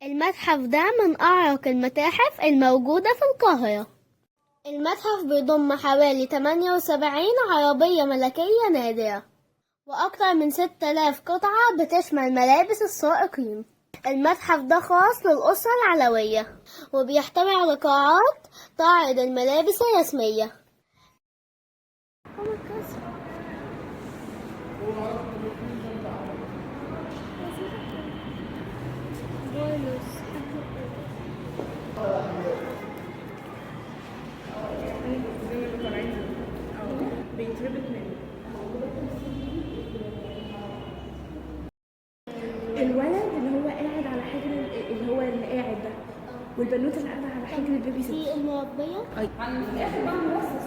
المتحف ده من أعرق المتاحف الموجودة في القاهرة. المتحف بيضم حوالي 78 عربية ملكية نادرة وأكثر من 6000 قطعة بتشمل ملابس السائقين. المتحف ده خاص للأسرة العلوية وبيحتوي على قاعات تعرض الملابس الرسمية. بيتربط منه الولد اللي هو قاعد على حجر، اللي هو اللي قاعد ده، والبنوته اللي قاعده على حجر البيبي ست. دي المربية. في الاخر بقى ملصص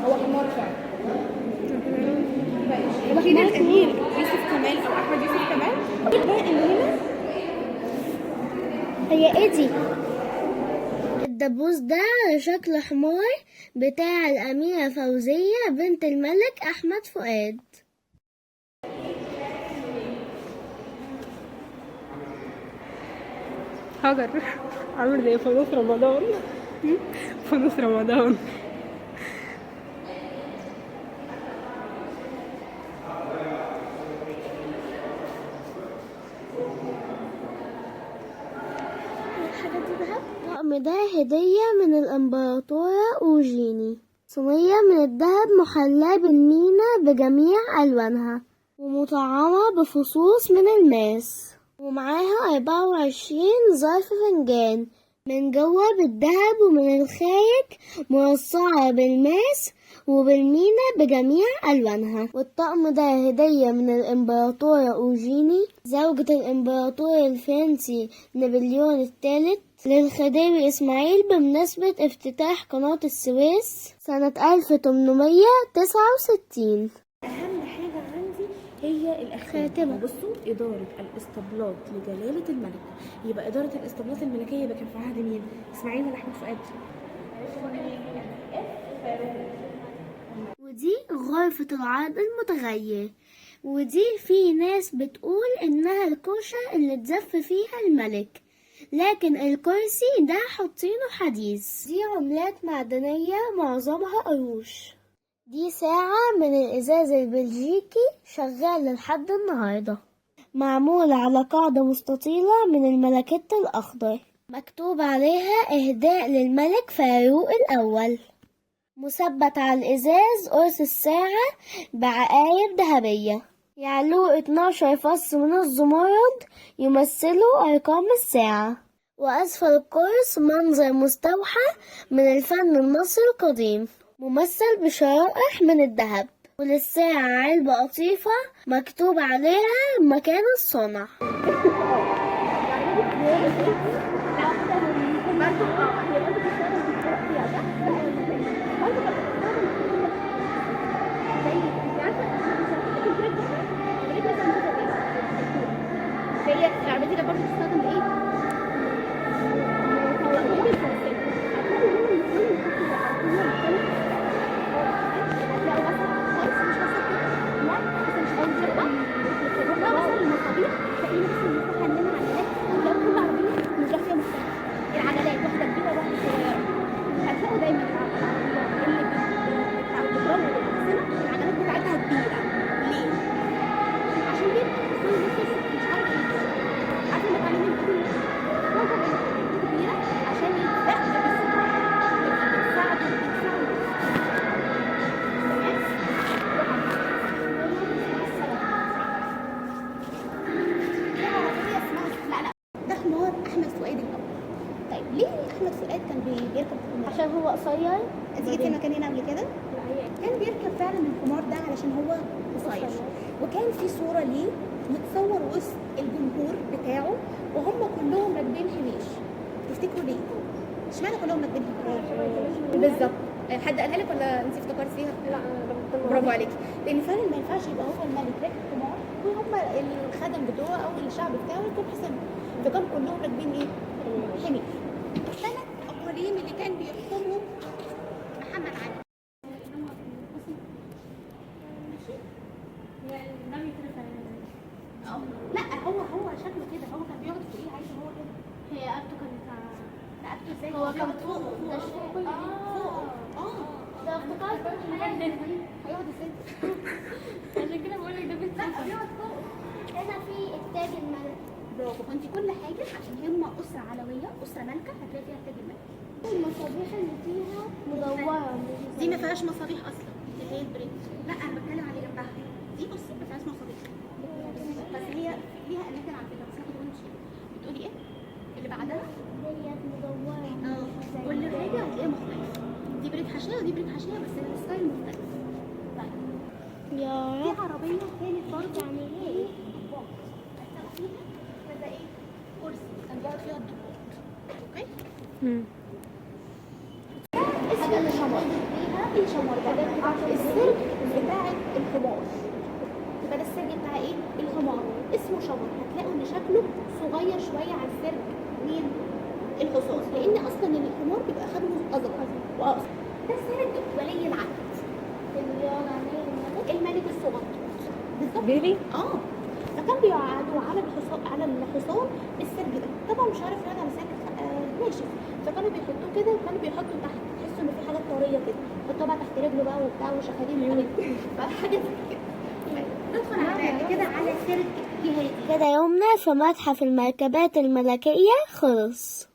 هو حمار فعلا. وكيل الامير يوسف كمال او احمد يوسف كمال. بقى اللي هنا هي ايه دي؟ الدبوس ده شكل حمار بتاع الأميرة فوزية بنت الملك أحمد فؤاد. هاجر عامل زي فانوس رمضان. فانوس رمضان. الطقم ده هدية من الإمبراطورة أوجيني، صينية من الذهب محلاة بالمينا بجميع ألوانها ومطعمة بفصوص من الماس، ومعاها 24 ظرف فنجان من جوه بالذهب ومن الخارج مرصعة بالماس وبالمينا بجميع ألوانها. والطقم ده هدية من الإمبراطورة أوجيني زوجة الإمبراطور الفرنسي نابليون الثالث للخديوي إسماعيل بمناسبة افتتاح قناة السويس سنة 1869. اهم حاجه عندي هي الخاتمه. بصوا، اداره الاسطبلات لجلاله الملك. يبقى اداره الاسطبلات الملكيه يبقى كان في عهد مين؟ اسماعيل ولا احمد فؤاد؟ ودي غرفة العرض المتغير، ودي في ناس بتقول انها الكوشة اللي اتزف فيها الملك، لكن الكرسي ده حاطينه حديث. دي عملات معدنية معظمها قروش. دي ساعة من الإزاز البلجيكي شغالة لحد النهاردة، معمولة على قاعدة مستطيلة من الملكيت الأخضر، مكتوب عليها إهداء للملك فاروق الأول. مثبت على الإزاز قرص الساعة بعقارب ذهبية يعلوه 12 فص من الزمرد يمثلوا أرقام الساعة، وأسفل القرص منظر مستوحى من الفن المصري القديم ممثل بشرائح من الذهب، وللساعة علبة قطيفة مكتوب عليها مكان الصنع. هي العربية دي برضه بتستخدم ايه؟ ليه احمد فؤاد كان بيركب الحمار؟ عشان هو قصير. انت جيتي المكان هنا قبل كده؟ لا هي كان بيركب فعلا الحمار ده علشان هو قصير، وكان في صوره ليه متصور وسط الجمهور بتاعه وهم كلهم راكبين حمير. تفتكروا ليه؟ اشمعنى كلهم راكبين حمير؟ بالظبط. حد قالها لك ولا انت افتكرتيها؟ لا انا برافو عليكي، لان فعلا ما ينفعش يبقى هو الملك راكب حمار وهم الخدم بتوعه او الشعب بتاعه يكون حسن، فكانوا كلهم راكبين ايه؟ حمير. الثلاث اقاليم اللي كان بيحكمهم محمد علي. لا هو شكله كده، هو كان بيقعد فوقيه عايز هو كده. هي رقبته كانت رقبته ازاي؟ هو كان فوق فوق. فوق ده افتكرت هيقعد ازاي؟ عشان كده بقول لك ده بيت. لا بيقعد فوق. هنا في التاج الملك. برافو، فانت كل حاجه عشان هم اسره علويه، اسره مالكه، هتلاقي فيها التاج الملك. المصابيح اللي فيها مدورة. دي ما فيهاش مصابيح اصلا، دي هي البريد. لا انا بتكلم على اللي جنبها، دي بصي ما فيهاش مصابيح، بس هي ليها اماكن على فكره، بس انا كنت بقول مش بتقولي ايه؟ اللي بعدها ديت مدورة. كل حاجه هتلاقيها مختلفه، دي بريد حاشيه ودي بريد حاشيه بس الستايل مختلف. طيب يا في عربيه كانت برضه يعني ايه؟ ضباط، هتلاقوا فيها كذا ايه؟ كرسي كان بيقعد فيها الضباط. اوكي؟ اسمه الشمر. ايه شمر ده؟ السرج بتاع الحمار. يبقى ده السرج بتاع ايه؟ الحمار، اسمه شمر. هتلاقوا ان شكله صغير شويه عن سرج مين؟ الحصان، لان اصلا الحمار بيبقى خدمه اصغر واقصر. ده سرج ولي العهد، الملك الصغير بالظبط. بيبي فكان بيقعدوا على الحصان السرج ده، طبعا مش عارف يقعد على سرج ناشف، فكانوا بيحطوه كده وكانوا بيحطوا تحت، تحسوا ان في حاجات طريه كده، يحطوها بقى تحت رجله بقى وبتاع وشخاليل وحاجات فحاجه زي كده. ندخل على كده على سرج جهادي. كده يومنا في متحف المركبات الملكية خلص.